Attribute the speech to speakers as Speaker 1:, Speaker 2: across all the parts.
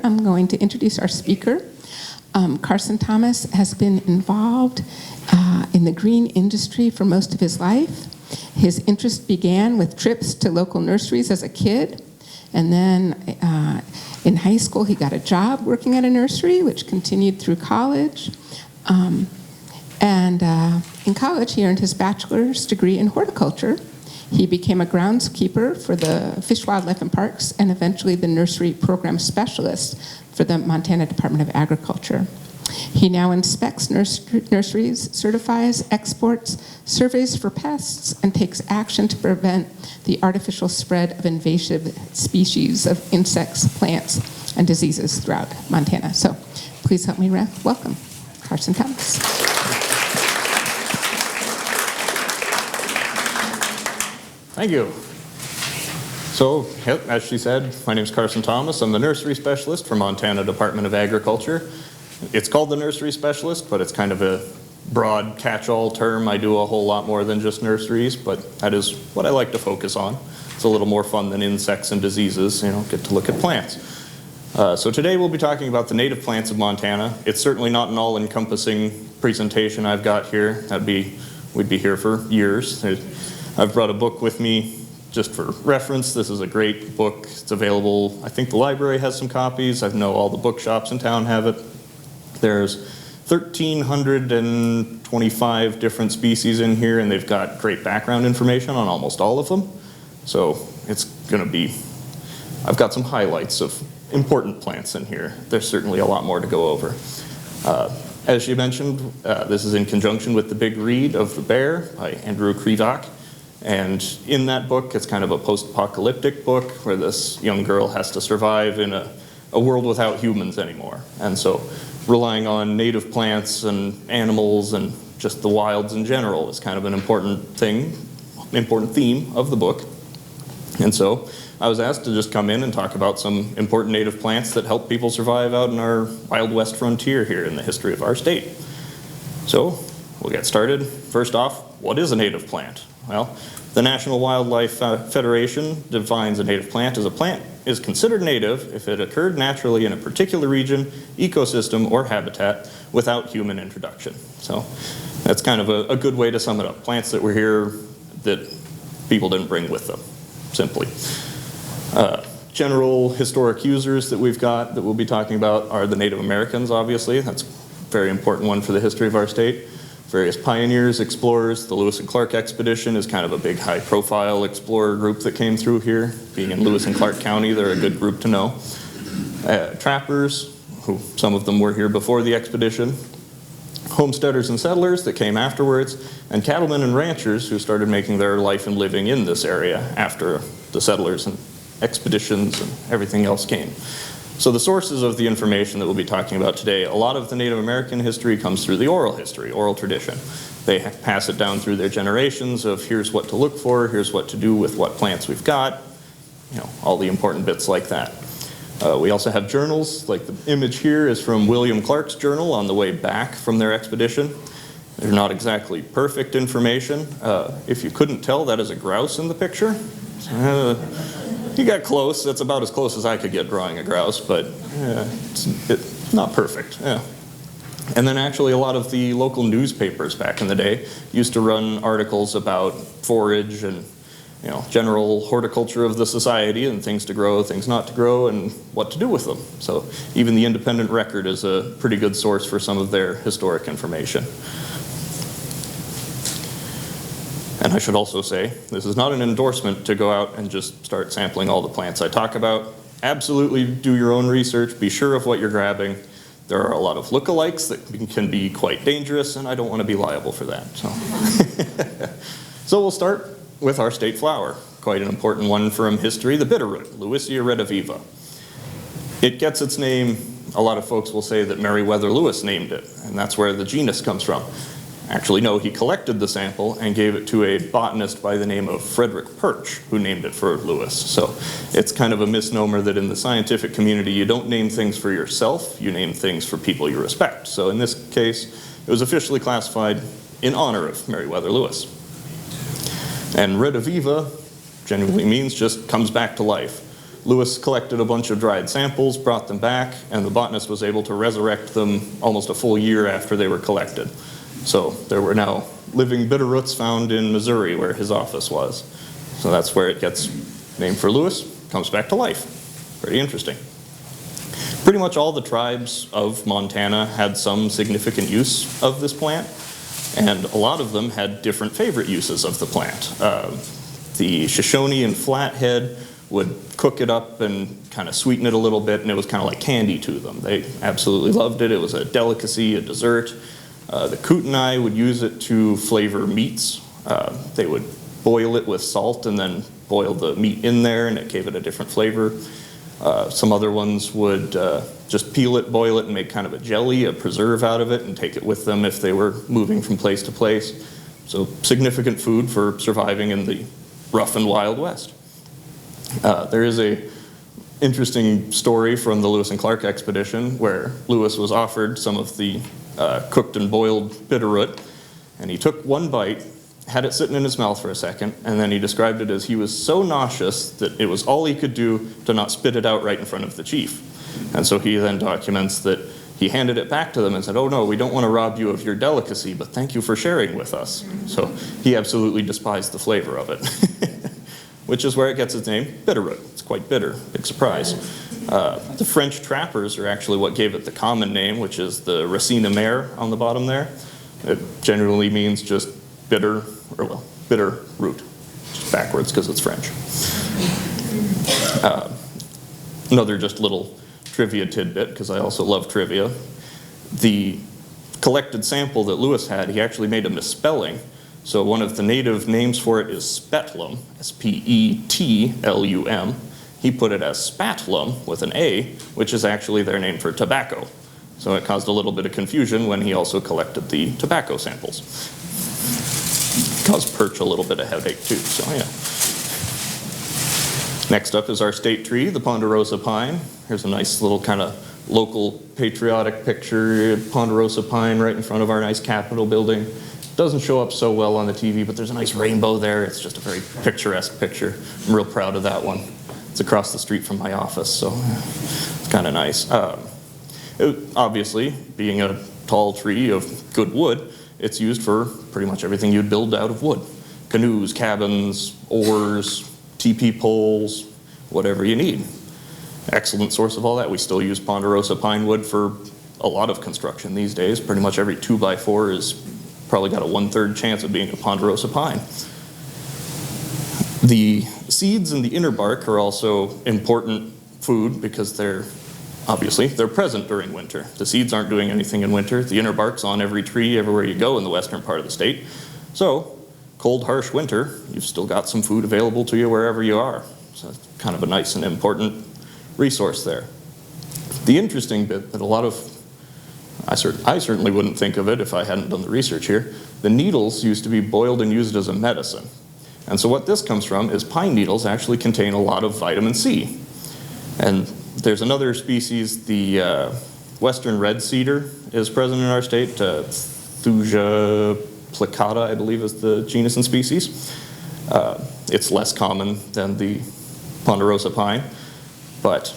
Speaker 1: I'm going to introduce our speaker. Carson Thomas has been involved in the green industry for most of his life. His interest began with trips to local nurseries as a kid, and then in high school he got a job working at a nursery, which continued through college. In college he earned his bachelor's degree in horticulture. He became a groundskeeper for the Fish, Wildlife, and Parks, and eventually the Nursery Program Specialist for the Montana Department of Agriculture. He now inspects nurseries, certifies, exports, surveys for pests, and takes action to prevent the artificial spread of invasive species of insects, plants, and diseases throughout Montana. So please help me welcome Carson Thomas.
Speaker 2: Thank you. So, as she said, my name is Carson Thomas. I'm the nursery specialist for Montana Department of Agriculture. It's called the nursery specialist, but it's kind of a broad catch-all term. I do a whole lot more than just nurseries, but that is what I like to focus on. It's a little more fun than insects and diseases, get to look at plants. So today we'll be talking about the native plants of Montana. It's certainly not an all-encompassing presentation I've got here. We'd be here for years. I've brought a book with me just for reference. This is a great book. It's available. I think the library has some copies. I know all the bookshops in town have it. There's 1,325 different species in here, and they've got great background information on almost all of them. So it's going to be, I've got some highlights of important plants in here. There's certainly a lot more to go over. As you mentioned, this is in conjunction with The Big Read of the Bear by Andrew Krivak. And in that book, it's kind of a post-apocalyptic book where this young girl has to survive in a world without humans anymore. And so relying on native plants and animals and just the wilds in general is kind of an important theme of the book. And so I was asked to just come in and talk about some important native plants that help people survive out in our Wild West frontier here in the history of our state. So we'll get started. First off, what is a native plant? Well, the National Wildlife Federation defines a native plant as a plant is considered native if it occurred naturally in a particular region, ecosystem, or habitat without human introduction. So that's kind of a good way to sum it up. Plants that were here that people didn't bring with them, simply. General historic users that we've got that we'll be talking about are the Native Americans, obviously. That's a very important one for the history of our state. Various pioneers, explorers. The Lewis and Clark expedition is kind of a big high-profile explorer group that came through here. Being in Lewis and Clark County, they're a good group to know. Trappers, who some of them were here before the expedition. Homesteaders and settlers that came afterwards. And cattlemen and ranchers who started making their life and living in this area after the settlers and expeditions and everything else came. So the sources of the information that we'll be talking about today, a lot of the Native American history comes through the oral history, oral tradition. They pass it down through their generations of here's what to look for, here's what to do with what plants we've got, all the important bits like that. We also have journals, like the image here is from William Clark's journal on the way back from their expedition. They're not exactly perfect information. If you couldn't tell, that is a grouse in the picture. You got close. That's about as close as I could get drawing a grouse, but it's not perfect. Yeah. And then actually a lot of the local newspapers back in the day used to run articles about forage and general horticulture of the society and things to grow, things not to grow, and what to do with them. So even the Independent Record is a pretty good source for some of their historic information. And I should also say, this is not an endorsement to go out and just start sampling all the plants I talk about. Absolutely do your own research, be sure of what you're grabbing. There are a lot of lookalikes that can be quite dangerous, and I don't want to be liable for that. So we'll start with our state flower, quite an important one from history, the bitterroot, Lewisia rediviva. It gets its name, a lot of folks will say that Meriwether Lewis named it, and that's where the genus comes from. Actually, no, he collected the sample and gave it to a botanist by the name of Frederick Perch, who named it for Lewis. So it's kind of a misnomer that in the scientific community, you don't name things for yourself, you name things for people you respect. So in this case, it was officially classified in honor of Meriwether Lewis. And rediviva genuinely means just comes back to life. Lewis collected a bunch of dried samples, brought them back, and the botanist was able to resurrect them almost a full year after they were collected. So there were now living bitter roots found in Missouri, where his office was. So that's where it gets named for Lewis, comes back to life. Pretty interesting. Pretty much all the tribes of Montana had some significant use of this plant, and a lot of them had different favorite uses of the plant. The Shoshone and Flathead would cook it up and kind of sweeten it a little bit, and it was kind of like candy to them. They absolutely loved it. It was a delicacy, a dessert. The Kootenai would use it to flavor meats. They would boil it with salt and then boil the meat in there, and it gave it a different flavor. Some other ones would just peel it, boil it, and make kind of a jelly, a preserve out of it, and take it with them if they were moving from place to place. So significant food for surviving in the rough and wild West. There is a interesting story from the Lewis and Clark expedition where Lewis was offered some of the cooked and boiled bitterroot, and he took one bite, had it sitting in his mouth for a second, and then he described it as he was so nauseous that it was all he could do to not spit it out right in front of the chief. And so he then documents that he handed it back to them and said, "Oh no, we don't want to rob you of your delicacy, but thank you for sharing with us." So he absolutely despised the flavor of it, which is where it gets its name, bitterroot. It's quite bitter, big surprise. The French trappers are actually what gave it the common name, which is the racine mare on the bottom there. It generally means just bitter, or well, bitter root, just backwards because it's French. Another just little trivia tidbit, because I also love trivia. The collected sample that Lewis had, he actually made a misspelling. So one of the native names for it is spetlum, S-P-E-T-L-U-M. He put it as spatlum with an A, which is actually their name for tobacco. So it caused a little bit of confusion when he also collected the tobacco samples. Caused Perch a little bit of headache too, so yeah. Next up is our state tree, the Ponderosa Pine. Here's a nice little kind of local patriotic picture, Ponderosa Pine right in front of our nice Capitol building. Doesn't show up so well on the TV, but there's a nice rainbow there. It's just a very picturesque picture. I'm real proud of that one. It's across the street from my office, so it's kind of nice. Obviously, being a tall tree of good wood, it's used for pretty much everything you'd build out of wood. Canoes, cabins, oars, teepee poles, whatever you need. Excellent source of all that. We still use Ponderosa pine wood for a lot of construction these days. Pretty much every 2x4 is probably got a 1/3 chance of being a Ponderosa pine. The seeds and the inner bark are also important food because they're present during winter. The seeds aren't doing anything in winter. The inner bark's on every tree everywhere you go in the western part of the state. So, cold, harsh winter, you've still got some food available to you wherever you are. So it's kind of a nice and important resource there. The interesting bit that I certainly wouldn't think of it if I hadn't done the research here, the needles used to be boiled and used as a medicine. And so what this comes from is pine needles actually contain a lot of vitamin C. And there's another species, the western red cedar is present in our state, Thuja plicata, I believe is the genus and species. It's less common than the Ponderosa pine, but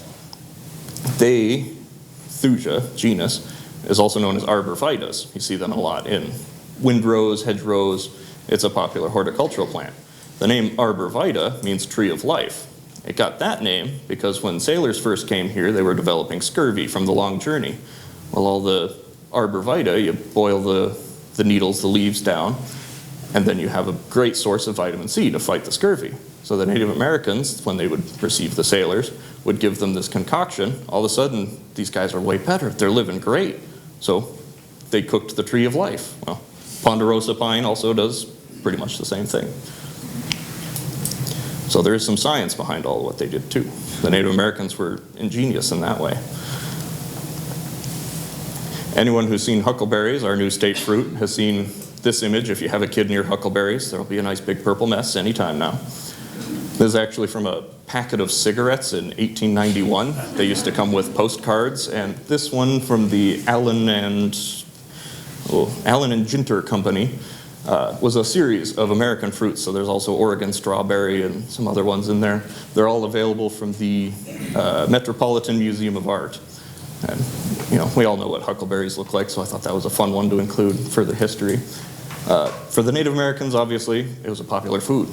Speaker 2: Thuja genus is also known as arborvitaes. You see them a lot in windrows, hedgerows. It's a popular horticultural plant. The name arborvitae means tree of life. It got that name because when sailors first came here, they were developing scurvy from the long journey. Well, all the arborvitae, you boil the needles, the leaves down, and then you have a great source of vitamin C to fight the scurvy. So the Native Americans, when they would receive the sailors, would give them this concoction. All of a sudden, these guys are way better. They're living great. So they cooked the tree of life. Well, Ponderosa pine also does pretty much the same thing. So there is some science behind all of what they did too. The Native Americans were ingenious in that way. Anyone who's seen huckleberries, our new state fruit, has seen this image. If you have a kid near huckleberries, there'll be a nice big purple mess anytime now. This is actually from a packet of cigarettes in 1891. They used to come with postcards, and this one from the Allen and Ginter Company was a series of American fruits. So there's also Oregon strawberry and some other ones in there. They're all available from the Metropolitan Museum of Art. And, we all know what huckleberries look like, so I thought that was a fun one to include for the history. For the Native Americans, obviously, it was a popular food.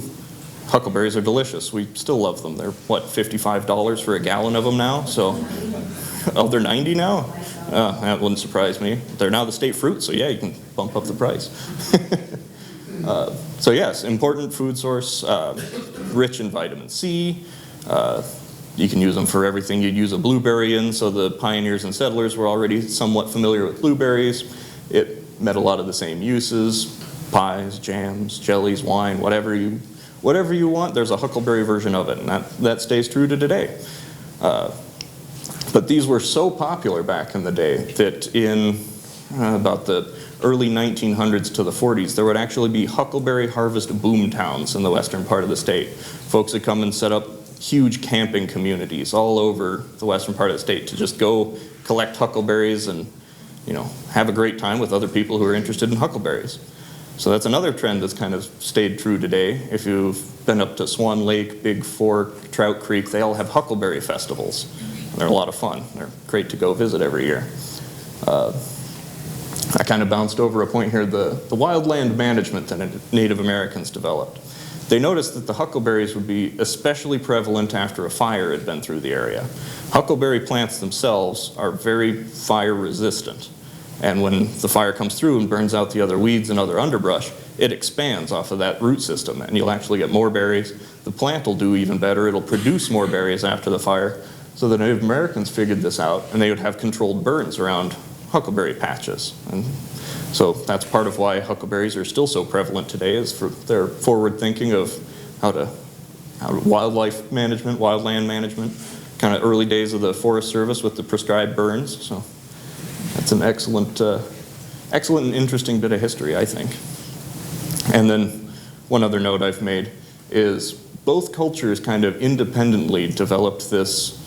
Speaker 2: Huckleberries are delicious. We still love them. They're, $55 for a gallon of them now? So, they're 90 now? That wouldn't surprise me. They're now the state fruit, so yeah, you can bump up the price. So yes, important food source, rich in vitamin C. You can use them for everything you'd use a blueberry in, so the pioneers and settlers were already somewhat familiar with blueberries. It met a lot of the same uses: pies, jams, jellies, wine, whatever you want, there's a huckleberry version of it, and that stays true to today. But these were so popular back in the day that in about the early 1900s to the 40s, there would actually be huckleberry harvest boom towns in the western part of the state. Folks would come and set up huge camping communities all over the western part of the state to just go collect huckleberries and, have a great time with other people who are interested in huckleberries. So that's another trend that's kind of stayed true today. If you've been up to Swan Lake, Big Fork, Trout Creek, they all have huckleberry festivals. They're a lot of fun. They're great to go visit every year. I kind of bounced over a point here, the wildland management that Native Americans developed. They noticed that the huckleberries would be especially prevalent after a fire had been through the area. Huckleberry plants themselves are very fire resistant. And when the fire comes through and burns out the other weeds and other underbrush, it expands off of that root system, and you'll actually get more berries. The plant will do even better. It'll produce more berries after the fire. So the Native Americans figured this out, and they would have controlled burns around huckleberry patches. And so that's part of why huckleberries are still so prevalent today, is for their forward thinking of how to wildlife management, wildland management, kind of early days of the Forest Service with the prescribed burns. So that's an excellent and interesting bit of history, I think. And then one other note I've made is both cultures kind of independently developed this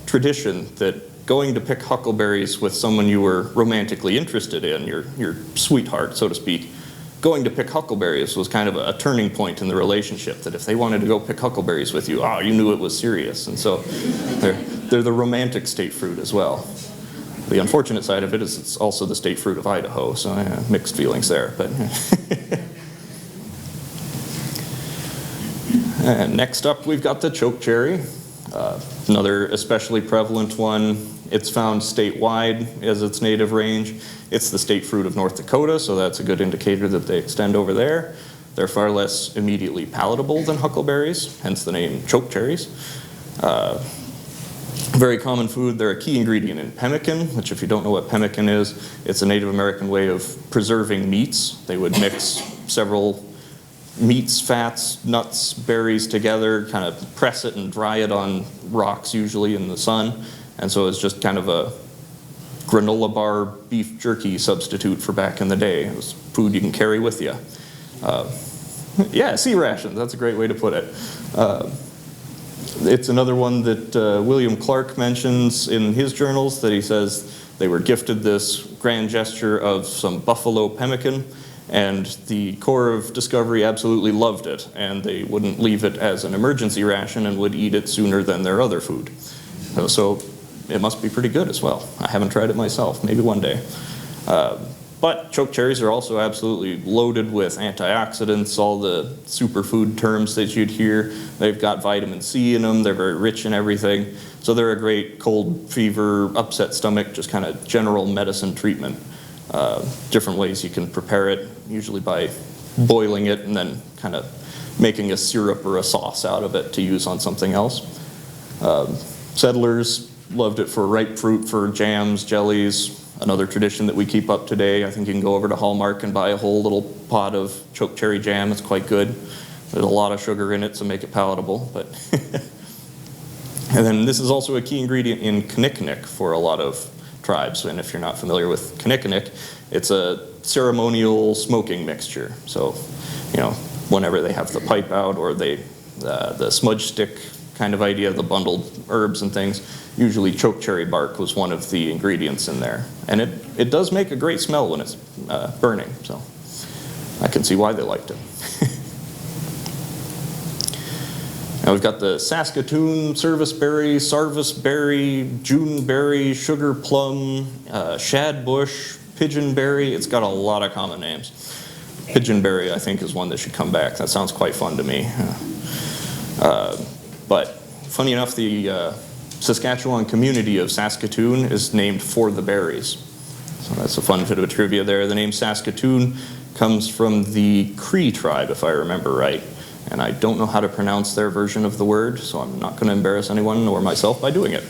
Speaker 2: tradition that going to pick huckleberries with someone you were romantically interested in, your sweetheart, so to speak, going to pick huckleberries was kind of a turning point in the relationship, that if they wanted to go pick huckleberries with you, you knew it was serious. And so they're the romantic state fruit as well. The unfortunate side of it is it's also the state fruit of Idaho, so mixed feelings there. But and next up, we've got the chokecherry, another especially prevalent one. It's found statewide as its native range. It's the state fruit of North Dakota, so that's a good indicator that they extend over there. They're far less immediately palatable than huckleberries, hence the name chokecherries. Very common food. They're a key ingredient in pemmican, which, if you don't know what pemmican is, it's a Native American way of preserving meats. They would mix several meats, fats, nuts, berries together, kind of press it and dry it on rocks, usually in the sun. And so it's just kind of a granola bar beef jerky substitute for back in the day. It was food you can carry with you. Yeah, sea rations, that's a great way to put it. It's another one that William Clark mentions in his journals, that he says they were gifted this grand gesture of some buffalo pemmican, and the Corps of Discovery absolutely loved it, and they wouldn't leave it as an emergency ration and would eat it sooner than their other food. So it must be pretty good as well. I haven't tried it myself, maybe one day. But chokecherries are also absolutely loaded with antioxidants, all the superfood terms that you'd hear. They've got vitamin C in them, they're very rich in everything. So they're a great cold, fever, upset stomach, just kind of general medicine treatment. Different ways you can prepare it, usually by boiling it and then kind of making a syrup or a sauce out of it to use on something else. Settlers loved it for ripe fruit, for jams, jellies. Another tradition that we keep up today. I think you can go over to Hallmark and buy a whole little pot of chokecherry jam. It's quite good. There's a lot of sugar in it, so make it palatable. But and then this is also a key ingredient in kinnikinnick for a lot of tribes. And if you're not familiar with kinnikinnick, it's a ceremonial smoking mixture. So, whenever they have the pipe out, or the smudge stick kind of idea, the bundled herbs and things, usually chokecherry bark was one of the ingredients in there. And it does make a great smell when it's burning. So I can see why they liked it. Now we've got the Saskatoon serviceberry, sarvisberry, Juneberry, sugar plum, shadbush, pigeonberry. It's got a lot of common names. Pigeonberry, I think, is one that should come back. That sounds quite fun to me. But funny enough, the Saskatchewan community of Saskatoon is named for the berries. So that's a fun bit of trivia there. The name Saskatoon comes from the Cree tribe, if I remember right. And I don't know how to pronounce their version of the word, so I'm not going to embarrass anyone or myself by doing it.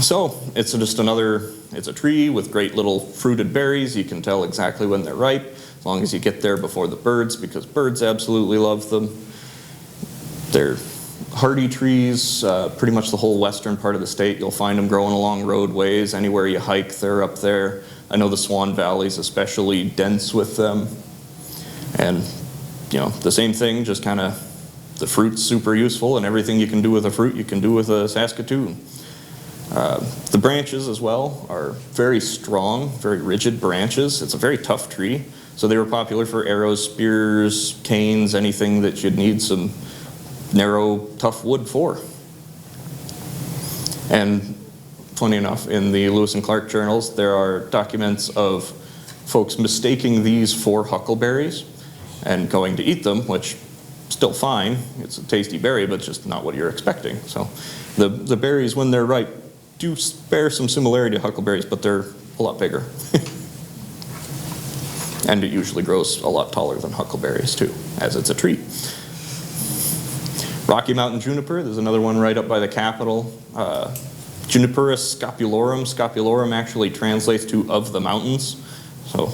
Speaker 2: So it's just it's a tree with great little fruited berries. You can tell exactly when they're ripe, as long as you get there before the birds, because birds absolutely love them. They're hardy trees, pretty much the whole western part of the state. You'll find them growing along roadways. Anywhere you hike, they're up there. I know the Swan Valley is especially dense with them. And, you know, the same thing, just kind of the fruit's super useful, and everything you can do with a fruit, you can do with a Saskatoon. The branches as well are very strong, very rigid branches. It's a very tough tree. So they were popular for arrows, spears, canes, anything that you'd need some narrow, tough wood for. And funny enough, in the Lewis and Clark journals, there are documents of folks mistaking these for huckleberries and going to eat them, which still fine. It's a tasty berry, but just not what you're expecting. So the berries, when they're ripe, do bear some similarity to huckleberries, but they're a lot bigger. And it usually grows a lot taller than huckleberries too, as it's a tree. Rocky Mountain juniper, there's another one right up by the Capitol. Juniperus scopulorum. Scopulorum actually translates to of the mountains. So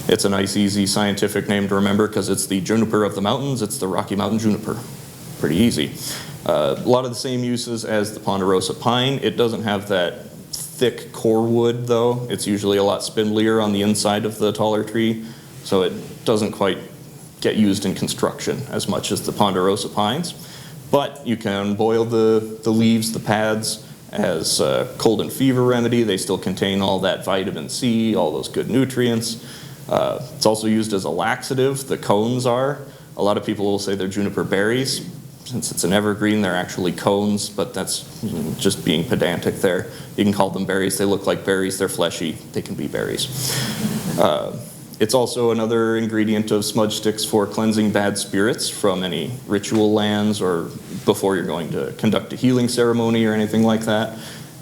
Speaker 2: it's a nice, easy scientific name to remember because it's the juniper of the mountains. It's the Rocky Mountain juniper. Pretty easy. A lot of the same uses as the Ponderosa pine. It doesn't have that thick core wood though. It's usually a lot spindlier on the inside of the taller tree, so it doesn't quite get used in construction as much as the Ponderosa pines. But you can boil the leaves, the pads, as a cold and fever remedy. They still contain all that vitamin C, all those good nutrients. It's also used as a laxative. The cones are. A lot of people will say they're juniper berries. Since it's an evergreen, they're actually cones, but that's just being pedantic there. You can call them berries. They look like berries. They're fleshy. They can be berries. It's also another ingredient of smudge sticks for cleansing bad spirits from any ritual lands or before you're going to conduct a healing ceremony or anything like that.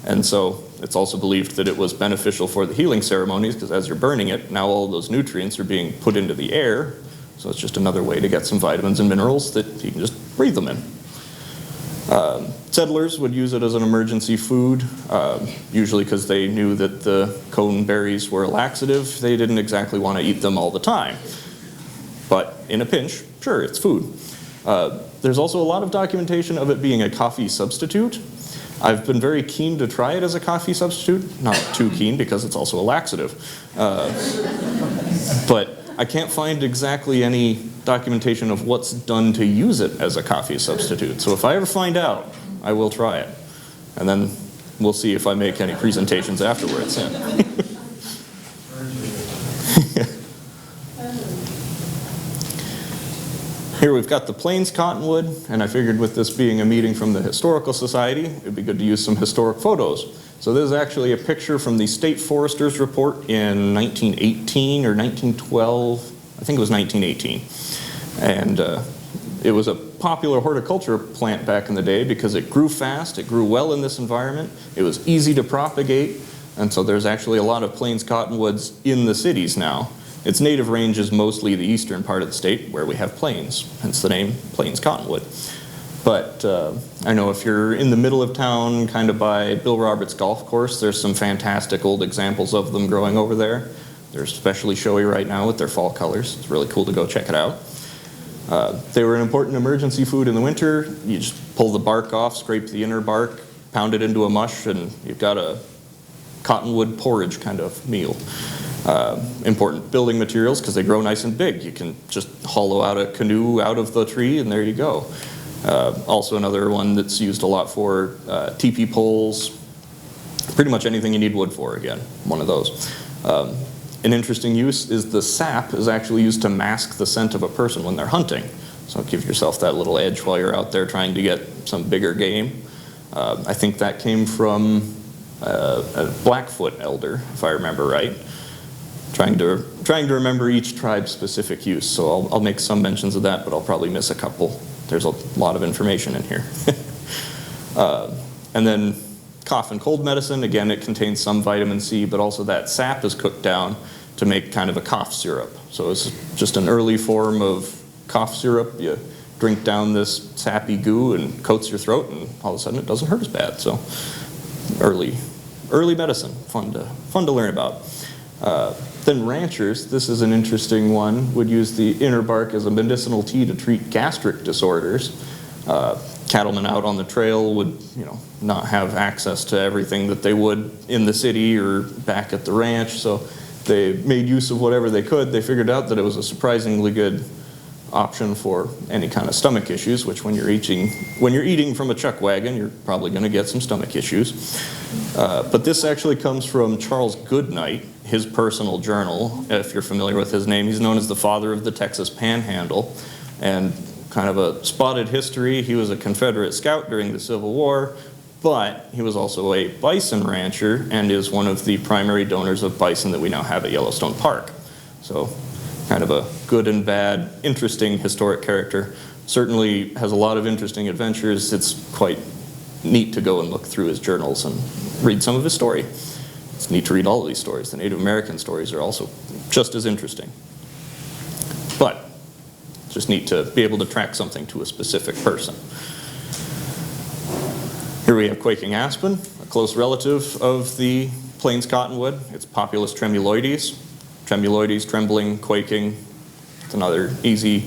Speaker 2: And so it's also believed that it was beneficial for the healing ceremonies because as you're burning it, now all those nutrients are being put into the air. So it's just another way to get some vitamins and minerals that you can just breathe them in. Settlers would use it as an emergency food, usually because they knew that the cone berries were a laxative. They didn't exactly want to eat them all the time. But in a pinch, sure, it's food. There's also a lot of documentation of it being a coffee substitute. I've been very keen to try it as a coffee substitute. Not too keen because it's also a laxative. But I can't find exactly any documentation of what's done to use it as a coffee substitute. So if I ever find out, I will try it. And then we'll see if I make any presentations afterwards. Here we've got the Plains Cottonwood, and I figured with this being a meeting from the Historical Society, it'd be good to use some historic photos. So this is actually a picture from the State Forester's report in 1918 or 1912. I think it was 1918. And it was a popular horticulture plant back in the day because it grew fast, it grew well in this environment, it was easy to propagate, and so there's actually a lot of Plains Cottonwoods in the cities now. Its native range is mostly the eastern part of the state where we have plains, hence the name Plains Cottonwood. But I know if you're in the middle of town, kind of by Bill Roberts Golf Course, there's some fantastic old examples of them growing over there. They're especially showy right now with their fall colors. It's really cool to go check it out. They were an important emergency food in the winter. You just pull the bark off, scrape the inner bark, pound it into a mush, and you've got a cottonwood porridge kind of meal. Important building materials because they grow nice and big. You can just hollow out a canoe out of the tree and there you go. Also another one that's used a lot for teepee poles, pretty much anything you need wood for, again, one of those. An interesting use is the sap is actually used to mask the scent of a person when they're hunting. So give yourself that little edge while you're out there trying to get some bigger game. I think that came from a Blackfoot elder, if I remember right. Trying to remember each tribe's specific use. So I'll make some mentions of that, but I'll probably miss a couple. There's a lot of information in here. And then cough and cold medicine, again, it contains some vitamin C, but also that sap is cooked down to make kind of a cough syrup. So it's just an early form of cough syrup. You drink down this sappy goo and coats your throat, and all of a sudden it doesn't hurt as bad. So early medicine, fun to learn about. Then ranchers, this is an interesting one, would use the inner bark as a medicinal tea to treat gastric disorders. Cattlemen out on the trail would, not have access to everything that they would in the city or back at the ranch, so they made use of whatever they could. They figured out that it was a surprisingly good option for any kind of stomach issues, which when you're eating from a chuck wagon, you're probably going to get some stomach issues. But this actually comes from Charles Goodnight, his personal journal, if you're familiar with his name. He's known as the father of the Texas Panhandle, and kind of a spotted history. He was a Confederate scout during the Civil War, but he was also a bison rancher and is one of the primary donors of bison that we now have at Yellowstone Park. So kind of a good and bad, interesting historic character. Certainly has a lot of interesting adventures. It's quite neat to go and look through his journals and read some of his story. It's neat to read all of these stories. The Native American stories are also just as interesting. But it's just neat to be able to track something to a specific person. Here we have Quaking Aspen, a close relative of the Plains Cottonwood. It's Populus tremuloides. Tremuloides, trembling, quaking. It's another easy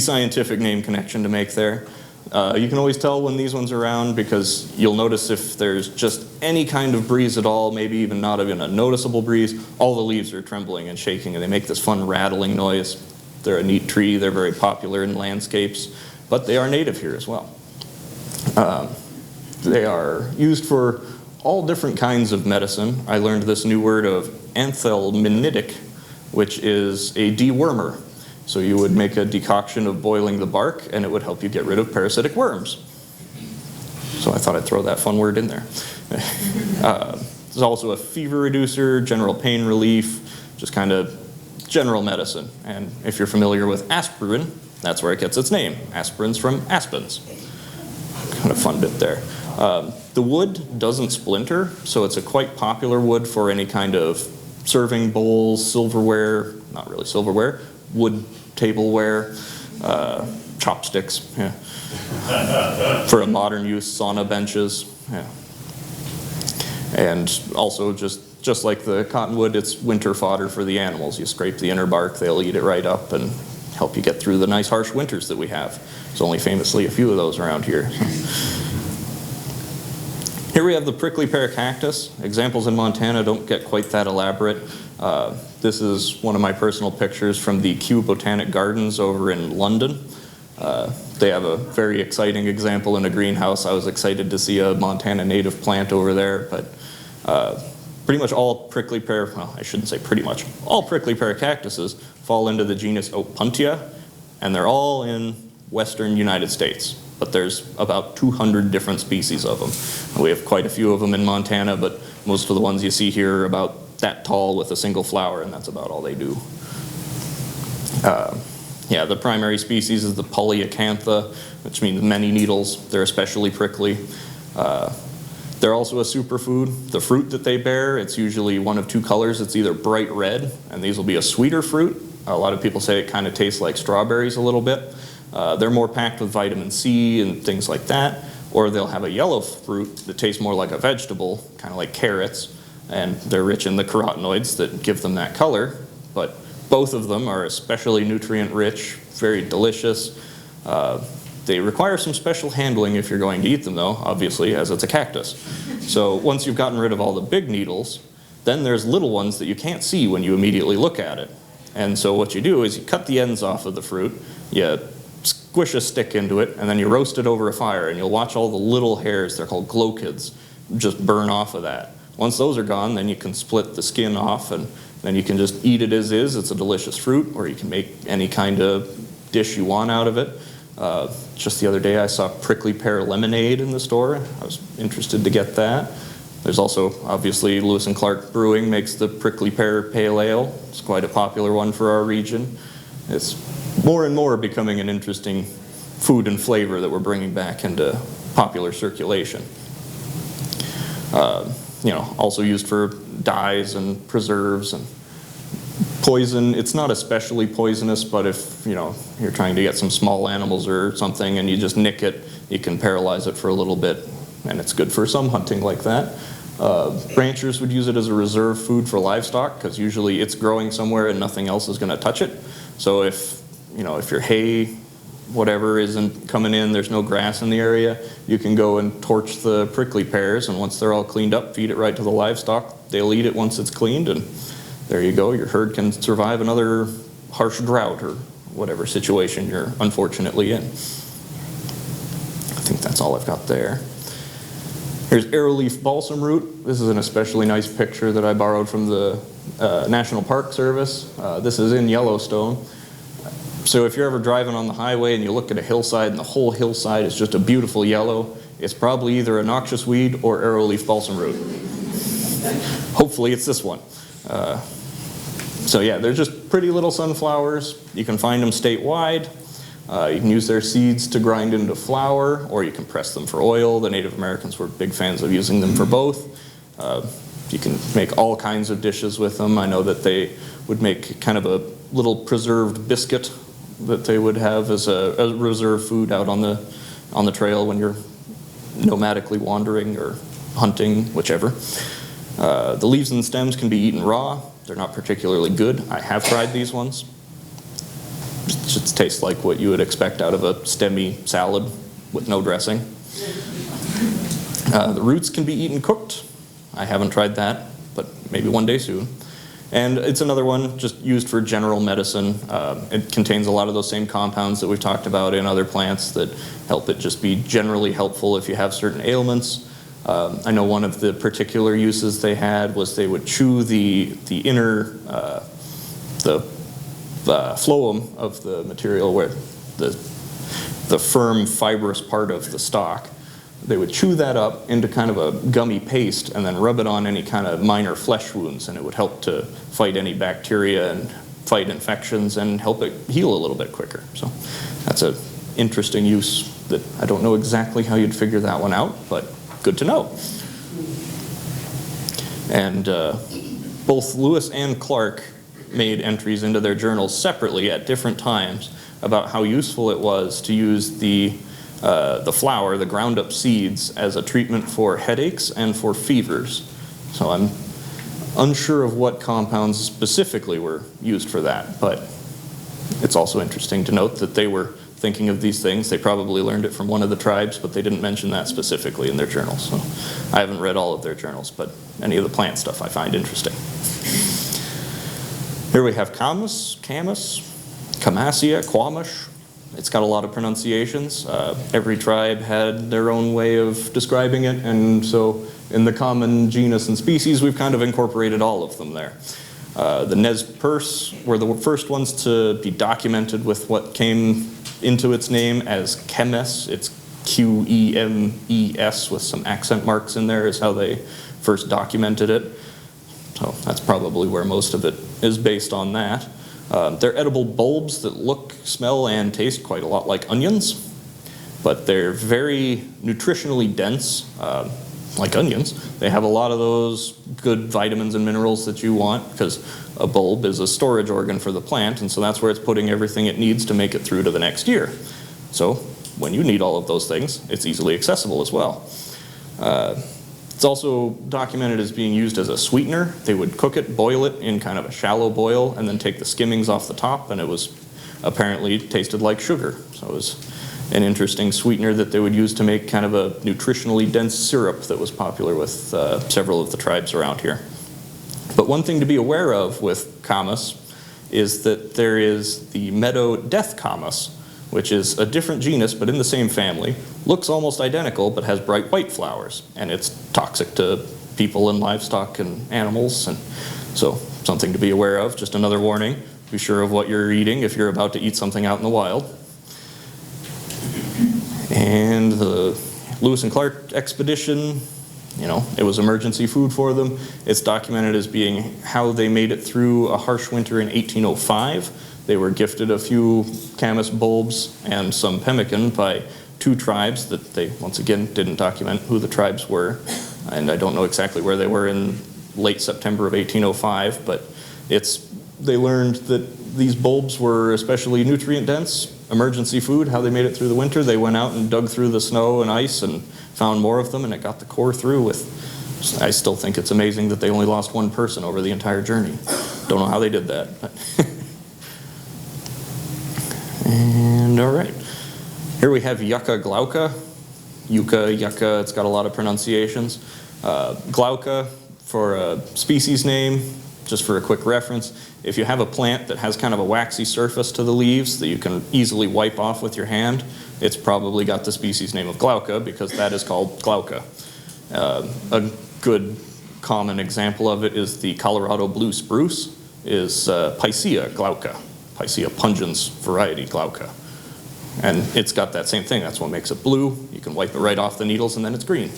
Speaker 2: scientific name connection to make there. You can always tell when these ones are around because you'll notice if there's just any kind of breeze at all, maybe even not even a noticeable breeze, all the leaves are trembling and shaking and they make this fun rattling noise. They're a neat tree, they're very popular in landscapes, but they are native here as well. They are used for all different kinds of medicine. I learned this new word of anthelminitic, which is a dewormer. So you would make a decoction of boiling the bark and it would help you get rid of parasitic worms. So I thought I'd throw that fun word in there. There's also a fever reducer, general pain relief, just kind of general medicine. And if you're familiar with aspirin, that's where it gets its name. Aspirin's from aspens. Kind of fun bit there. The wood doesn't splinter, so it's a quite popular wood for any kind of serving bowls, silverware, not really silverware, wood tableware, chopsticks, yeah. For a modern use, sauna benches, yeah. And also just like the cottonwood, it's winter fodder for the animals. You scrape the inner bark, they'll eat it right up and help you get through the nice harsh winters that we have. There's only famously a few of those around here. Here we have the prickly pear cactus. Examples in Montana don't get quite that elaborate. This is one of my personal pictures from the Kew Botanic Gardens over in London. They have a very exciting example in a greenhouse. I was excited to see a Montana native plant over there, but pretty much all prickly pear, well, I shouldn't say pretty much, all prickly pear cactuses fall into the genus Opuntia, and they're all in western United States. But there's about 200 different species of them. We have quite a few of them in Montana, but most of the ones you see here are about that tall with a single flower, and that's about all they do. Yeah, the primary species is the polyacantha, which means many needles. They're especially prickly. They're also a superfood. The fruit that they bear, it's usually one of two colors. It's either bright red, and these will be a sweeter fruit. A lot of people say it kind of tastes like strawberries a little bit. They're more packed with vitamin C and things like that, or they'll have a yellow fruit that tastes more like a vegetable, kind of like carrots, and they're rich in the carotenoids that give them that color, but both of them are especially nutrient rich, very delicious. They require some special handling if you're going to eat them though, obviously, as it's a cactus. So once you've gotten rid of all the big needles, then there's little ones that you can't see when you immediately look at it. And so what you do is you cut the ends off of the fruit, you squish a stick into it, and then you roast it over a fire, and you'll watch all the little hairs, they're called glochids, just burn off of that. Once those are gone, then you can split the skin off and Then you can just eat it as is. It's a delicious fruit, or you can make any kind of dish you want out of it. Just the other day I saw prickly pear lemonade in the store. I was interested to get that. There's also, obviously, Lewis and Clark Brewing makes the prickly pear pale ale. It's quite a popular one for our region. It's more and more becoming an interesting food and flavor that we're bringing back into popular circulation. Also used for dyes and preserves and poison. It's not especially poisonous, but if you're trying to get some small animals or something and you just nick it, you can paralyze it for a little bit, and it's good for some hunting like that. Ranchers would use it as a reserve food for livestock because usually it's growing somewhere and nothing else is going to touch it. So if your hay, whatever, isn't coming in, there's no grass in the area, you can go and torch the prickly pears, and once they're all cleaned up, feed it right to the livestock. They'll eat it once it's cleaned, and there you go. Your herd can survive another harsh drought or whatever situation you're unfortunately in. I think that's all I've got there. Here's arrowleaf balsam root. This is an especially nice picture that I borrowed from the National Park Service. This is in Yellowstone. So if you're ever driving on the highway and you look at a hillside and the whole hillside is just a beautiful yellow, it's probably either a noxious weed or arrowleaf balsam root. Hopefully it's this one. So yeah, they're just pretty little sunflowers. You can find them statewide. You can use their seeds to grind into flour, or you can press them for oil. The Native Americans were big fans of using them for both. You can make all kinds of dishes with them. I know that they would make kind of a little preserved biscuit that they would have as a reserve food out on the trail when you're nomadically wandering or hunting, whichever. The leaves and stems can be eaten raw. They're not particularly good. I have tried these ones. It just tastes like what you would expect out of a stemmy salad with no dressing. The roots can be eaten cooked. I haven't tried that, but maybe one day soon. And it's another one just used for general medicine. It contains a lot of those same compounds that we've talked about in other plants that help it just be generally helpful if you have certain ailments. I know one of the particular uses they had was they would chew the inner, the phloem of the material, where the firm fibrous part of the stalk. They would chew that up into kind of a gummy paste and then rub it on any kind of minor flesh wounds, and it would help to fight any bacteria and fight infections and help it heal a little bit quicker. So that's an interesting use that I don't know exactly how you'd figure that one out, but good to know. And both Lewis and Clark made entries into their journals separately at different times about how useful it was to use the flour, the ground up seeds, as a treatment for headaches and for fevers. So I'm unsure of what compounds specifically were used for that, but it's also interesting to note that they were thinking of these things. They probably learned it from one of the tribes, but they didn't mention that specifically in their journals. So I haven't read all of their journals, but any of the plant stuff I find interesting. Here we have Camas, Camasia, Quamash. It's got a lot of pronunciations. Every tribe had their own way of describing it, and so in the common genus and species, we've kind of incorporated all of them there. The Nez Perce were the first ones to be documented with what came into its name as Chemes. It's Q-E-M-E-S with some accent marks in there is how they first documented it. So that's probably where most of it is based on that. They're edible bulbs that look, smell, and taste quite a lot like onions, but they're very nutritionally dense, like onions. They have a lot of those good vitamins and minerals that you want, because a bulb is a storage organ for the plant, and so that's where it's putting everything it needs to make it through to the next year. So when you need all of those things, it's easily accessible as well. It's also documented as being used as a sweetener. They would cook it, boil it in kind of a shallow boil, and then take the skimmings off the top, and it was apparently tasted like sugar. So it was an interesting sweetener that they would use to make kind of a nutritionally dense syrup that was popular with several of the tribes around here. But one thing to be aware of with camas is that there is the meadow death camas, which is a different genus but in the same family, looks almost identical but has bright white flowers, and it's toxic to people and livestock and animals, and so something to be aware of, just another warning. Be sure of what you're eating if you're about to eat something out in the wild. And the Lewis and Clark expedition, you know, it was emergency food for them. It's documented as being how they made it through a harsh winter in 1805. They were gifted a few camas bulbs and some pemmican by 2 tribes that they, once again, didn't document who the tribes were. And I don't know exactly where they were in late September of 1805, but they learned that these bulbs were especially nutrient dense, emergency food, how they made it through the winter. They went out and dug through the snow and ice and found more of them, and it got the core through with, I still think it's amazing that they only lost 1 person over the entire journey. Don't know how they did that. And all right, here we have Yucca glauca. Yucca, it's got a lot of pronunciations. Glauca for a species name, just for a quick reference. If you have a plant that has kind of a waxy surface to the leaves that you can easily wipe off with your hand, it's probably got the species name of glauca because that is called glauca. A good common example of it is the Colorado blue spruce is Picea glauca, Picea pungens variety glauca. And it's got that same thing. That's what makes it blue. You can wipe it right off the needles and then it's green.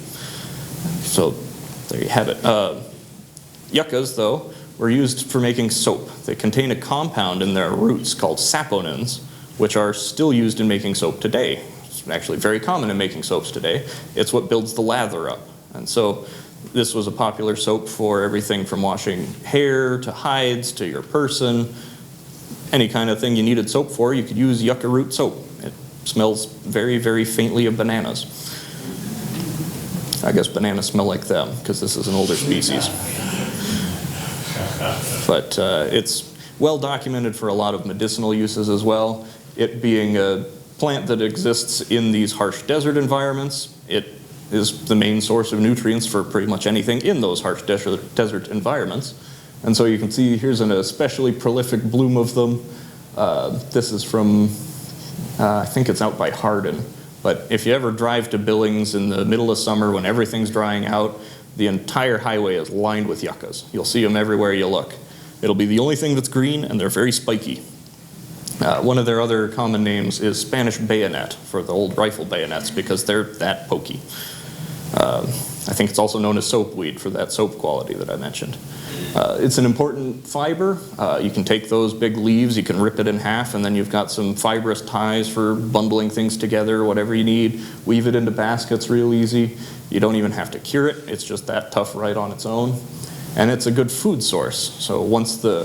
Speaker 2: So there you have it. Yuccas, though, were used for making soap. They contain a compound in their roots called saponins, which are still used in making soap today. It's actually very common in making soaps today. It's what builds the lather up. And so this was a popular soap for everything from washing hair to hides to your person. Any kind of thing you needed soap for, you could use yucca root soap. It smells very, very faintly of bananas. I guess bananas smell like them because this is an older species. But it's well documented for a lot of medicinal uses as well. It being a plant that exists in these harsh desert environments, it is the main source of nutrients for pretty much anything in those harsh desert environments. And so you can see here's an especially prolific bloom of them. This is from, I think it's out by Hardin. But if you ever drive to Billings in the middle of summer when everything's drying out, the entire highway is lined with yuccas. You'll see them everywhere you look. It'll be the only thing that's green, and they're very spiky. One of their other common names is Spanish bayonet for the old rifle bayonets because they're that pokey. I think it's also known as soapweed for that soap quality that I mentioned. It's an important fiber. You can take those big leaves, you can rip it in half, and then you've got some fibrous ties for bundling things together, whatever you need. Weave it into baskets real easy. You don't even have to cure it. It's just that tough right on its own. And it's a good food source. So once the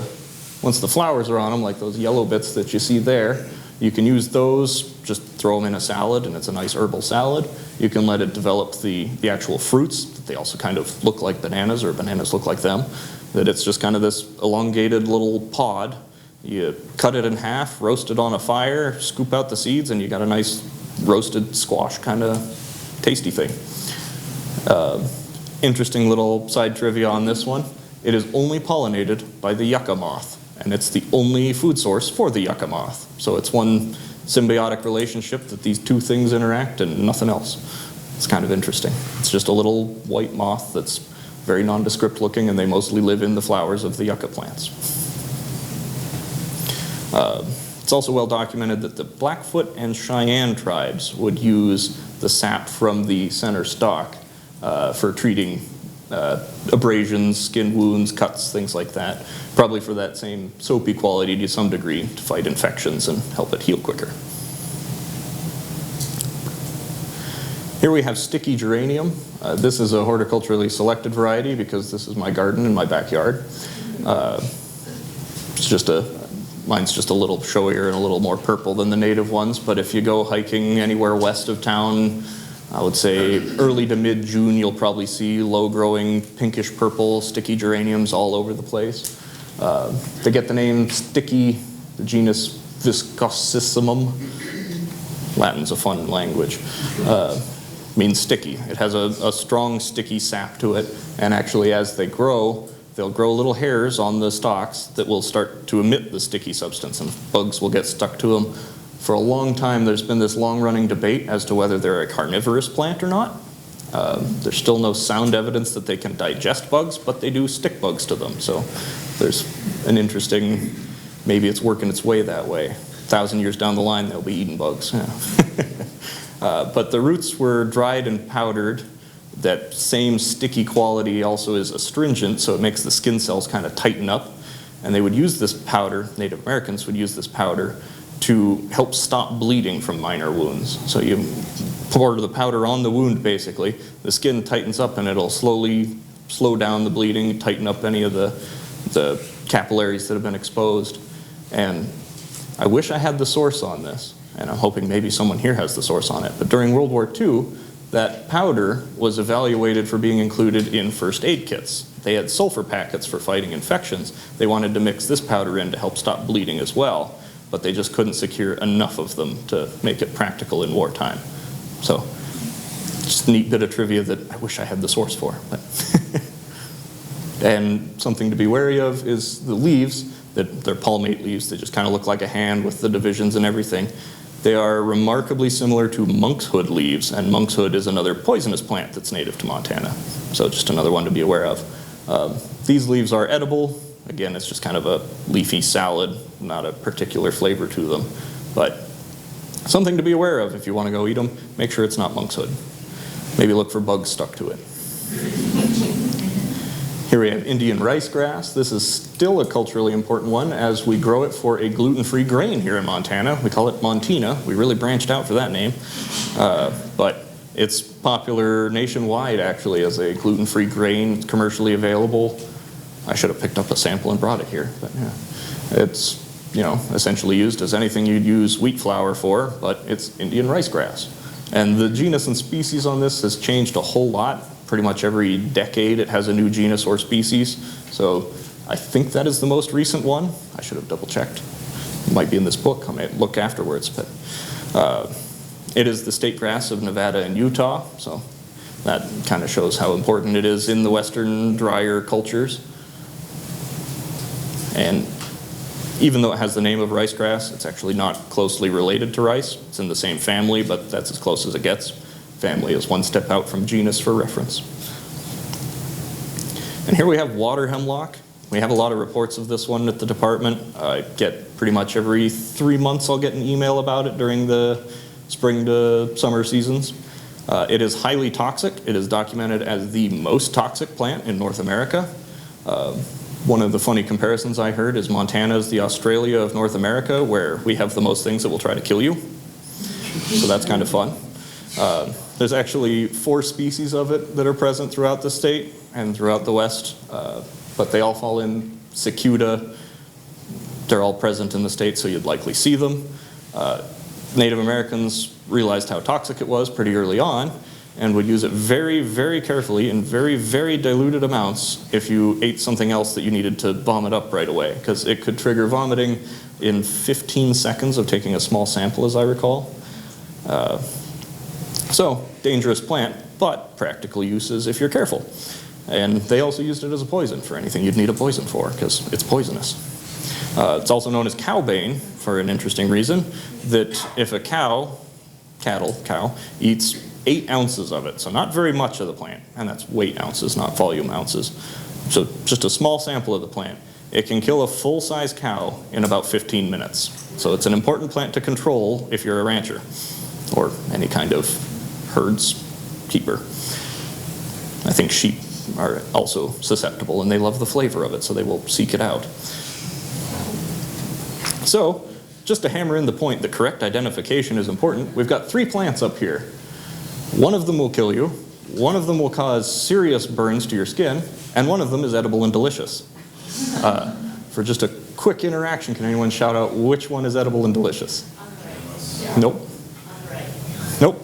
Speaker 2: flowers are on them, like those yellow bits that you see there, you can use those, just throw them in a salad, and it's a nice herbal salad. You can let it develop the actual fruits. They also kind of look like bananas, or bananas look like them. That it's just kind of this elongated little pod. You cut it in half, roast it on a fire, scoop out the seeds, and you got a nice roasted squash kind of tasty thing. Interesting little side trivia on this one. It is only pollinated by the yucca moth, and it's the only food source for the yucca moth. So it's one symbiotic relationship that these two things interact and nothing else. It's kind of interesting. It's just a little white moth that's very nondescript looking, and they mostly live in the flowers of the yucca plants. It's also well documented that the Blackfoot and Cheyenne tribes would use the sap from the center stalk for treating abrasions, skin wounds, cuts, things like that. Probably for that same soapy quality to some degree to fight infections and help it heal quicker. Here we have sticky geranium. This is a horticulturally selected variety because this is my garden in my backyard. Mine's just a little showier and a little more purple than the native ones, but if you go hiking anywhere west of town, I would say early to mid-June, you'll probably see low-growing pinkish purple sticky geraniums all over the place. They get the name sticky, the genus Viscosissimum. Latin's a fun language. Means sticky. It has a strong sticky sap to it, and actually as they grow, they'll grow little hairs on the stalks that will start to emit the sticky substance, and bugs will get stuck to them. For a long time, there's been this long-running debate as to whether they're a carnivorous plant or not. There's still no sound evidence that they can digest bugs, but they do stick bugs to them. So there's an interesting, maybe it's working its way that way. 1,000 years down the line, they'll be eating bugs. Yeah. But the roots were dried and powdered. That same sticky quality also is astringent, so it makes the skin cells kind of tighten up. And they would use this powder, Native Americans would use this powder to help stop bleeding from minor wounds. So you pour the powder on the wound, basically, the skin tightens up and it'll slowly slow down the bleeding, tighten up any of the capillaries that have been exposed. And I wish I had the source on this, and I'm hoping maybe someone here has the source on it. But during World War II, that powder was evaluated for being included in first aid kits. They had sulfur packets for fighting infections. They wanted to mix this powder in to help stop bleeding as well, but they just couldn't secure enough of them to make it practical in wartime. So, just a neat bit of trivia that I wish I had the source for. But and something to be wary of is the leaves, that they're palmate leaves. They just kind of look like a hand with the divisions and everything. They are remarkably similar to monkshood leaves, and monkshood is another poisonous plant that's native to Montana. So just another one to be aware of. These leaves are edible. Again, it's just kind of a leafy salad, not a particular flavor to them. But something to be aware of if you want to go eat them. Make sure it's not monkshood. Maybe look for bugs stuck to it. Here we have Indian rice grass. This is still a culturally important one as we grow it for a gluten-free grain here in Montana. We call it Montina. We really branched out for that name. But it's popular nationwide, actually, as a gluten-free grain. It's commercially available. I should have picked up a sample and brought it here. But yeah, it's, you know, essentially used as anything you'd use wheat flour for, but it's Indian rice grass. And the genus and species on this has changed a whole lot. Pretty much every decade it has a new genus or species. So I think that is the most recent one. I should have double checked. It might be in this book. I may look afterwards. But it is the state grass of Nevada and Utah. So that kind of shows how important it is in the western drier cultures. And even though it has the name of rice grass, it's actually not closely related to rice. It's in the same family, but that's as close as it gets. Family is one step out from genus for reference. And here we have water hemlock. We have a lot of reports of this one at the department. I get pretty much every 3 months I'll get an email about it during the spring to summer seasons. It is highly toxic. It is documented as the most toxic plant in North America. One of the funny comparisons I heard is Montana is the Australia of North America, where we have the most things that will try to kill you. So that's kind of fun. There's actually 4 species of it that are present throughout the state and throughout the West, but they all fall in Cuda. They're all present in the state, so you'd likely see them. Native Americans realized how toxic it was pretty early on and would use it very, very carefully in very, very diluted amounts if you ate something else that you needed to vomit up right away, because it could trigger vomiting in 15 seconds of taking a small sample, as I recall. So, dangerous plant, but practical uses if you're careful. And they also used it as a poison for anything you'd need a poison for, because it's poisonous. It's also known as cowbane for an interesting reason, that if a cow eats 8 ounces of it, so not very much of the plant, and that's weight ounces, not volume ounces, so just a small sample of the plant, it can kill a full-size cow in about 15 minutes. So it's an important plant to control if you're a rancher, or any kind of herds keeper. I think sheep are also susceptible, and they love the flavor of it, so they will seek it out. So, just to hammer in the point, the correct identification is important. We've got 3 plants up here. One of them will kill you, one of them will cause serious burns to your skin, and one of them is edible and delicious. For just a quick interaction, can anyone shout out which one is edible and delicious? Nope. Nope.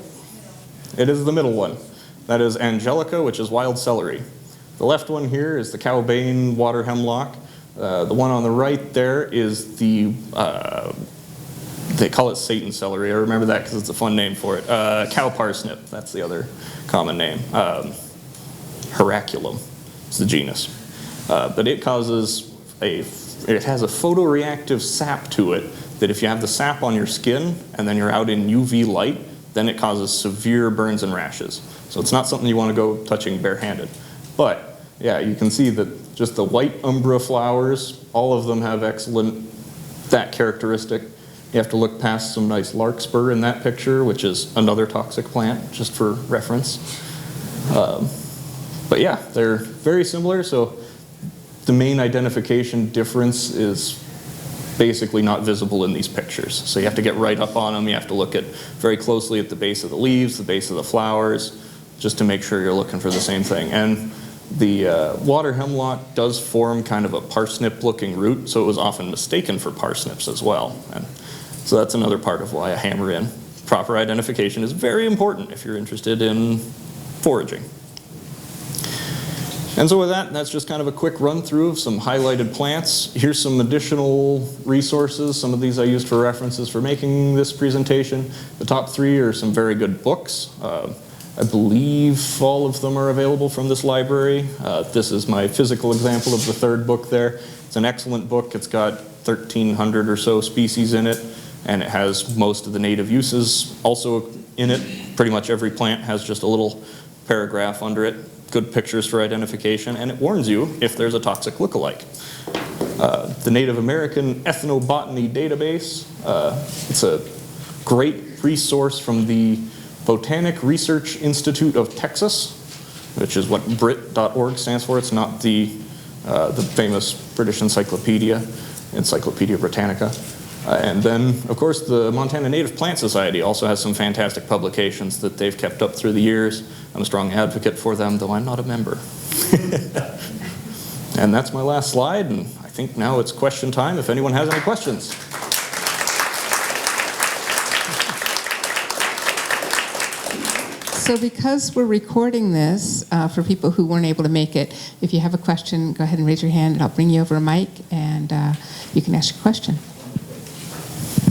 Speaker 2: It is the middle one. That is Angelica, which is wild celery. The left one here is the cowbane water hemlock. The one on the right there is the, they call it Satan celery. I remember that because it's a fun name for it. Cow parsnip, that's the other common name. Heraculum is the genus. But it causes it has a photoreactive sap to it that if you have the sap on your skin and then you're out in UV light, then it causes severe burns and rashes. So it's not something you want to go touching barehanded. But yeah, you can see that just the white umbra flowers, all of them have excellent that characteristic. You have to look past some nice larkspur in that picture, which is another toxic plant, just for reference. But yeah, they're very similar. So the main identification difference is basically not visible in these pictures. So you have to get right up on them. You have to look at very closely at the base of the leaves, the base of the flowers, just to make sure you're looking for the same thing. And the water hemlock does form kind of a parsnip-looking root, so it was often mistaken for parsnips as well. And so that's another part of why I hammer in. Proper identification is very important if you're interested in foraging. And so with that, that's just kind of a quick run through of some highlighted plants. Here's some additional resources. Some of these I used for references for making this presentation. The top 3 are some very good books. I believe all of them are available from this library. This is my physical example of the 3rd book there. It's an excellent book. It's got 1,300 or so species in it, and it has most of the native uses also in it. Pretty much every plant has just a little paragraph under it. Good pictures for identification, and it warns you if there's a toxic lookalike. The Native American Ethnobotany Database, it's a great resource from the Botanic Research Institute of Texas, which is what BRIT.org stands for. It's not the famous British encyclopedia, Encyclopedia Britannica. And then, of course, the Montana Native Plant Society also has some fantastic publications that they've kept up through the years. I'm a strong advocate for them, though I'm not a member. And that's my last slide, and I think now it's question time if anyone has any questions.
Speaker 1: So because we're recording this, for people who weren't able to make it, if you have a question, go ahead and raise your hand, and I'll bring you over a mic, and you can ask your question.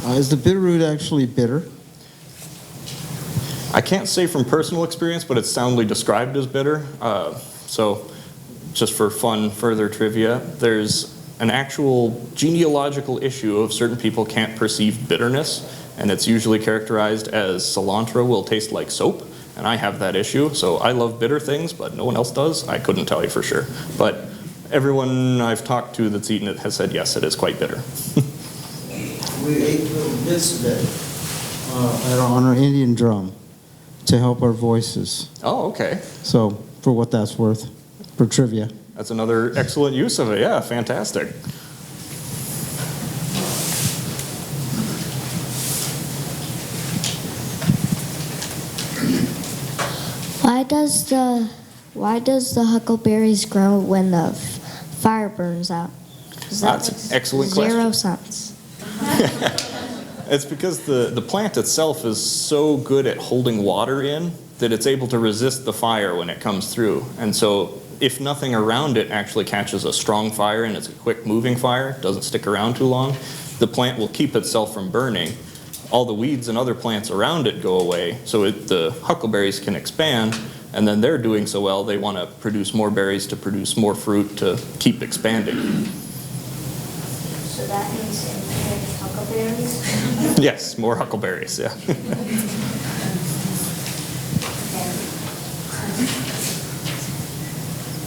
Speaker 3: Is the bitterroot actually bitter?
Speaker 2: I can't say from personal experience, but it's soundly described as bitter. So just for fun, further trivia, there's an actual genealogical issue of certain people can't perceive bitterness, and it's usually characterized as cilantro will taste like soap, and I have that issue. So I love bitter things, but no one else does. I couldn't tell you for sure. But everyone I've talked to that's eaten it has said, yes, it is quite bitter.
Speaker 3: We ate little bits of it on our Indian drum to help our voices.
Speaker 2: Oh, okay.
Speaker 3: So, for what that's worth, for trivia.
Speaker 2: That's another excellent use of it. Yeah, fantastic.
Speaker 4: Why does the huckleberries grow when the fire burns out?
Speaker 2: That's an excellent question.
Speaker 4: 0 cents.
Speaker 2: It's because the plant itself is so good at holding water in that it's able to resist the fire when it comes through. And so if nothing around it actually catches a strong fire and it's a quick moving fire, doesn't stick around too long, the plant will keep itself from burning. All the weeds and other plants around it go away, so the huckleberries can expand, and then they're doing so well, they want to produce more berries to produce more fruit to keep expanding.
Speaker 4: So that means infinite huckleberries?
Speaker 2: Yes, more huckleberries, yeah.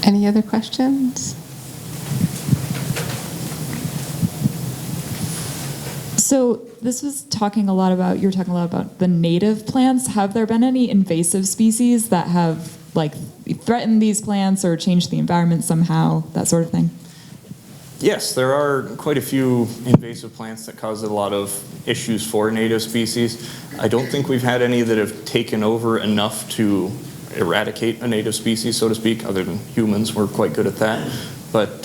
Speaker 1: Any other questions?
Speaker 5: So this was talking a lot about, you were talking a lot about the native plants. Have there been any invasive species that have like threatened these plants or changed the environment somehow, that sort of thing?
Speaker 2: Yes, there are quite a few invasive plants that cause a lot of issues for native species. I don't think we've had any that have taken over enough to eradicate a native species, so to speak, other than humans. We're quite good at that. But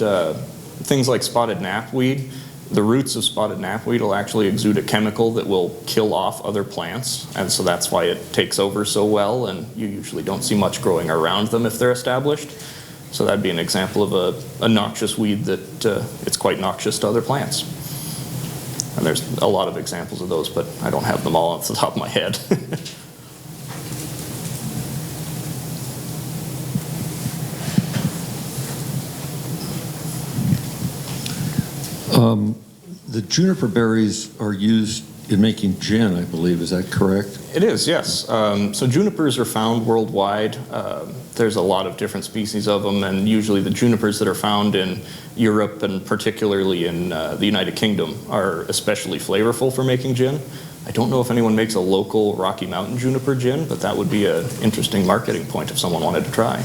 Speaker 2: things like spotted knapweed, the roots of spotted knapweed will actually exude a chemical that will kill off other plants, and so that's why it takes over so well, and you usually don't see much growing around them if they're established. So that'd be an example of a noxious weed that it's quite noxious to other plants. And there's a lot of examples of those, but I don't have them all off the top of my head.
Speaker 6: The juniper berries are used in making gin, I believe. Is that correct?
Speaker 2: It is, yes. So junipers are found worldwide. There's a lot of different species of them, and usually the junipers that are found in Europe and particularly in the United Kingdom are especially flavorful for making gin. I don't know if anyone makes a local Rocky Mountain juniper gin, but that would be an interesting marketing point if someone wanted to try.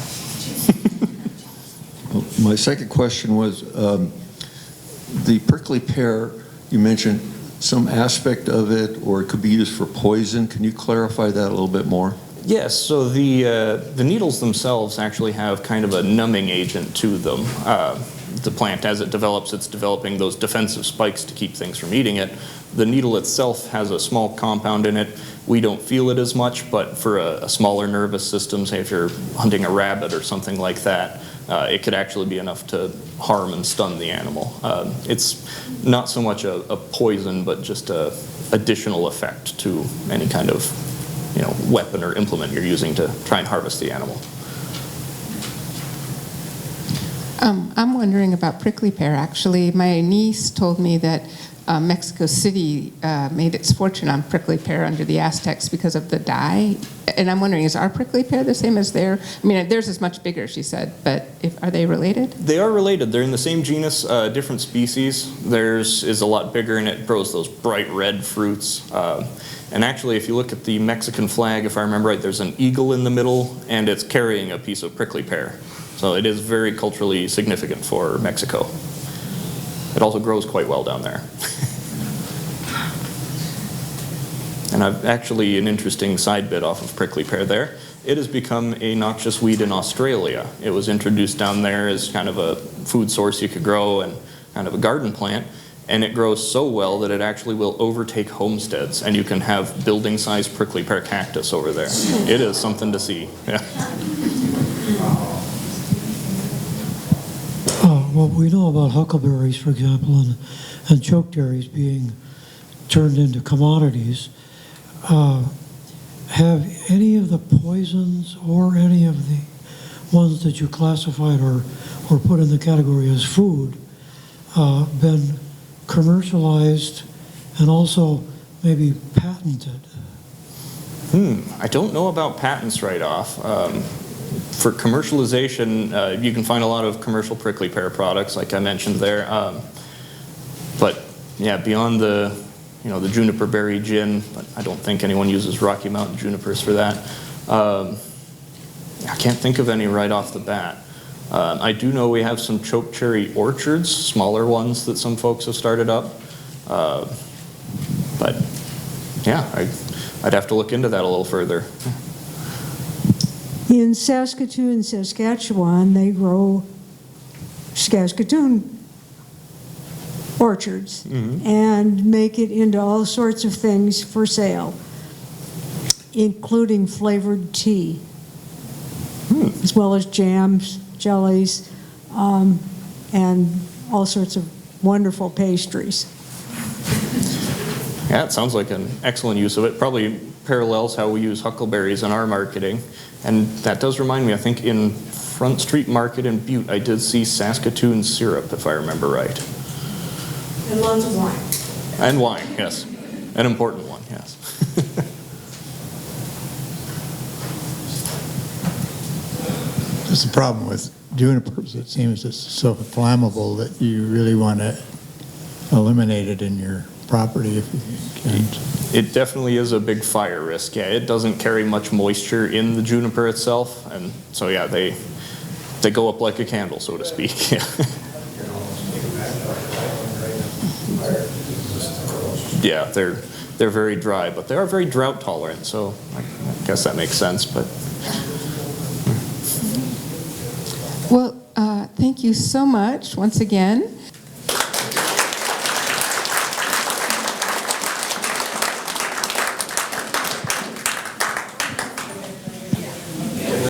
Speaker 6: My second question was the prickly pear, you mentioned some aspect of it, or it could be used for poison. Can you clarify that a little bit more?
Speaker 2: Yes, so the needles themselves actually have kind of a numbing agent to them. The plant, as it develops, it's developing those defensive spikes to keep things from eating it. The needle itself has a small compound in it. We don't feel it as much, but for a smaller nervous system, say if you're hunting a rabbit or something like that, it could actually be enough to harm and stun the animal. It's not so much a poison, but just a additional effect to any kind of weapon or implement you're using to try and harvest the animal.
Speaker 1: I'm wondering about prickly pear, actually. My niece told me that Mexico City made its fortune on prickly pear under the Aztecs because of the dye. And I'm wondering, is our prickly pear the same as their? I mean, theirs is much bigger, she said, but are they related?
Speaker 2: They are related. They're in the same genus, different species. Theirs is a lot bigger and it grows those bright red fruits. And actually, if you look at the Mexican flag, if I remember right, there's an eagle in the middle and it's carrying a piece of prickly pear. So it is very culturally significant for Mexico. It also grows quite well down there. And I've actually an interesting side bit off of prickly pear there. It has become a noxious weed in Australia. It was introduced down there as kind of a food source you could grow and kind of a garden plant. And it grows so well that it actually will overtake homesteads, and you can have building-sized prickly pear cactus over there. It is something to see. Yeah.
Speaker 7: What we know about huckleberries, for example, and chokecherries being turned into commodities, have any of the poisons or any of the ones that you classified or put in the category as food been commercialized and also maybe patented?
Speaker 2: I don't know about patents right off. For commercialization, you can find a lot of commercial prickly pear products, like I mentioned there. But yeah, beyond the juniper berry gin, but I don't think anyone uses Rocky Mountain junipers for that. I can't think of any right off the bat. I do know we have some chokecherry orchards, smaller ones that some folks have started up. But yeah, I'd have to look into that a little further.
Speaker 8: In Saskatoon, Saskatchewan, they grow Saskatoon orchards and make it into all sorts of things for sale, including flavored tea, as well as jams, jellies, and all sorts of wonderful pastries.
Speaker 2: Yeah, it sounds like an excellent use of it. Probably parallels how we use huckleberries in our marketing. And that does remind me, I think in Front Street Market in Butte, I did see Saskatoon syrup, if I remember right.
Speaker 8: And lots of wine.
Speaker 2: And wine, yes. An important one, yes.
Speaker 9: That's the problem with junipers. It seems it's so flammable that you really want to eliminate it in your property if you can.
Speaker 2: It definitely is a big fire risk. Yeah, it doesn't carry much moisture in the juniper itself, and so yeah, they go up like a candle, so to speak. Yeah. Yeah, they're very dry, but they are very drought tolerant, so I guess that makes sense. But
Speaker 1: Well, thank you so much once again.